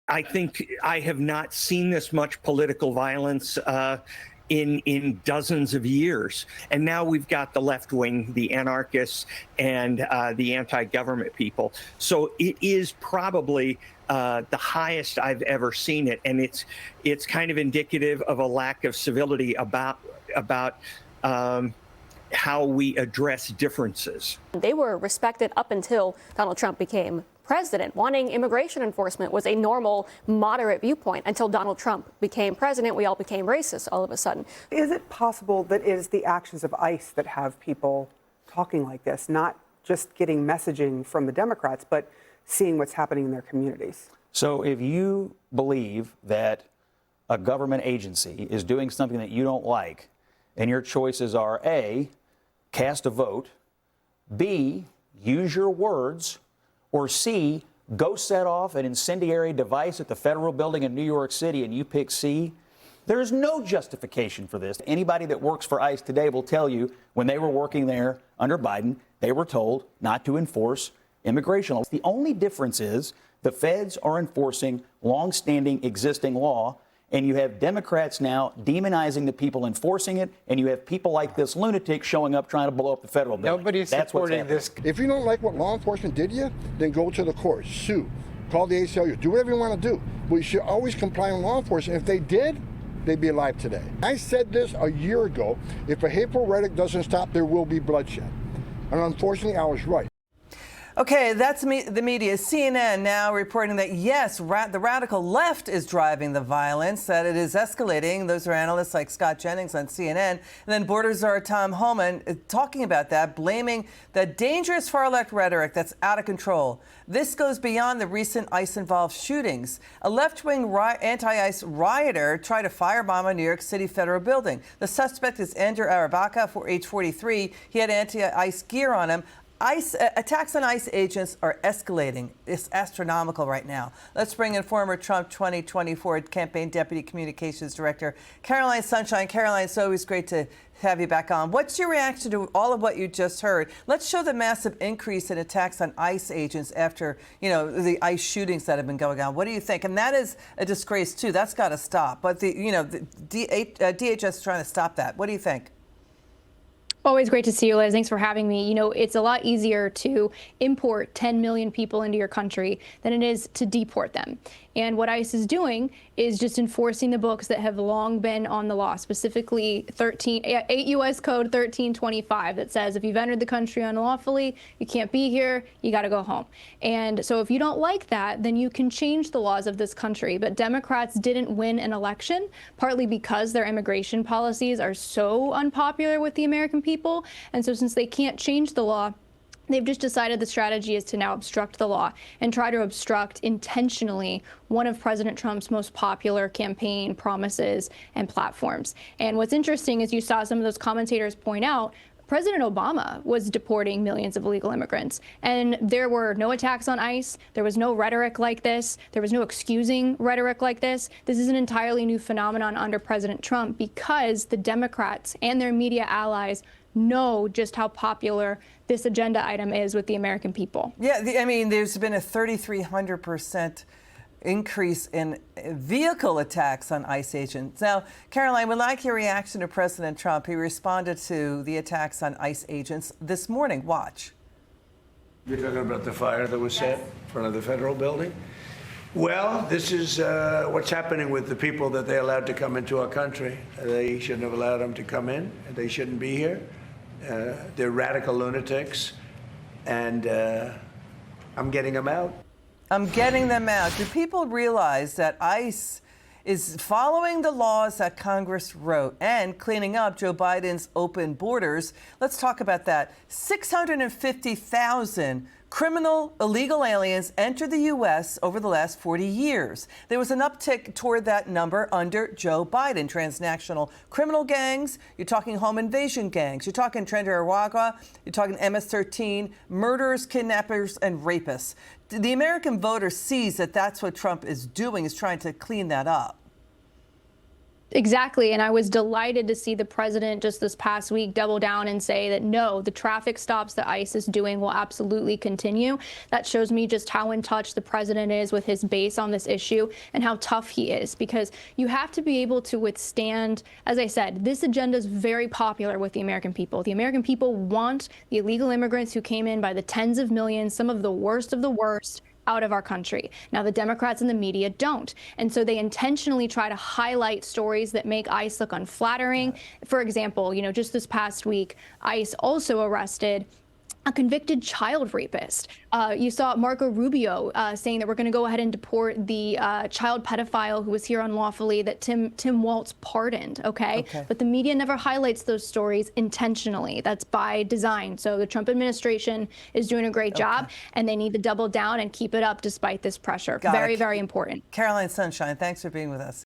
I think I have not seen this much political violence in dozens of years. And now we've got the left wing, the anarchists, and the anti-government people. So it is probably the highest I've ever seen it, and it's kind of indicative of a lack of civility about how we address differences. They were respected up until Donald Trump became president. Wanting immigration enforcement was a normal, moderate viewpoint until Donald Trump became president. We all became racist all of a sudden. Is it possible that it is the actions of ICE that have people talking like this, not just getting messaging from the Democrats, but seeing what's happening in their communities? So if you believe that a government agency is doing something that you don't like, and your choices are A, cast a vote, B, use your words, or C, go set off an incendiary device at the federal building in New York City, and you pick C, there is no justification for this. Anybody that works for ICE today will tell you when they were working there under Biden, they were told not to enforce immigration laws. The only difference is the feds are enforcing longstanding existing law, and you have Democrats now demonizing the people enforcing it, and you have people like this lunatic showing up trying to blow up the federal building. Nobody's supporting this. If you don't like what law enforcement did you, then go to the courts, sue, call the ACLU, do whatever you want to do. But you should always comply with law enforcement. If they did, they'd be alive today. I said this a year ago. If a hateful rhetoric doesn't stop, there will be bloodshed. And unfortunately, I was right. Okay, that's the media. CNN now reporting that, yes, the radical left is driving the violence, that it is escalating. Those are analysts like Scott Jennings on CNN. And then Borders czar Tom Homan talking about that, blaming the dangerous far-left rhetoric that's out of control. This goes beyond the recent ICE-involved shootings. A left-wing anti-ICE rioter tried to firebomb a New York City federal building. The suspect is Andrew Arabaka, age 43. He had anti-ICE gear on him. Attacks on ICE agents are escalating. It's astronomical right now. Let's bring in former Trump 2024 campaign deputy communications director, Caroline Sunshine. Caroline, it's always great to have you back on. What's your reaction to all of what you just heard? Let's show the massive increase in attacks on ICE agents after, the ICE shootings that have been going on. What do you think? And that is a disgrace, too. That's got to stop. But, the DHS is trying to stop that. What do you think? Always great to see you, Liz. Thanks for having me. It's a lot easier to import 10 million people into your country than it is to deport them. And what ICE is doing is just enforcing the books that have long been on the law, specifically 8 U.S. Code 1325 that says if you've entered the country unlawfully, you can't be here, you got to go home. And so if you don't like that, then you can change the laws of this country. But Democrats didn't win an election, partly because their immigration policies are so unpopular with the American people. And so since they can't change the law, they've just decided the strategy is to now obstruct the law and try to obstruct intentionally one of President Trump's most popular campaign promises and platforms. And what's interesting is you saw some of those commentators point out President Obama was deporting millions of illegal immigrants, and there were no attacks on ICE. There was no rhetoric like this. There was no excusing rhetoric like this. This is an entirely new phenomenon under President Trump because the Democrats and their media allies know just how popular this agenda item is with the American people. Yeah, there's been a 3,300% increase in vehicle attacks on ICE agents. Now, Caroline, we'd like your reaction to President Trump. He responded to the attacks on ICE agents this morning. Watch. You're talking about the fire that was set in front of the federal building? Well, this is what's happening with the people that they allowed to come into our country. They shouldn't have allowed them to come in. They shouldn't be here. They're radical lunatics, and I'm getting them out. I'm getting them out. Do people realize that ICE is following the laws that Congress wrote and cleaning up Joe Biden's open borders? Let's talk about that. 650,000 criminal illegal aliens entered the U.S. over the last 40 years. There was an uptick toward that number under Joe Biden. Transnational criminal gangs, you're talking home invasion gangs, you're talking Trenderawagwa, you're talking MS-13, murderers, kidnappers, and rapists. The American voter sees that that's what Trump is doing, is trying to clean that up. Exactly. And I was delighted to see the president just this past week double down and say that no, the traffic stops that ICE is doing will absolutely continue. That shows me just how in touch the president is with his base on this issue and how tough he is, because you have to be able to withstand, as I said, this agenda is very popular with the American people. The American people want the illegal immigrants who came in by the tens of millions, some of the worst, out of our country. Now, the Democrats and the media don't. And so they intentionally try to highlight stories that make ICE look unflattering. For example, just this past week, ICE also arrested a convicted child rapist. You saw Marco Rubio saying that we're going to go ahead and deport the child pedophile who was here unlawfully that Tim Walz pardoned, okay? But the media never highlights those stories intentionally. That's by design. So the Trump administration is doing a great job, and they need to double down and keep it up despite this pressure. Very, very important. Caroline Sunshine, thanks for being with us.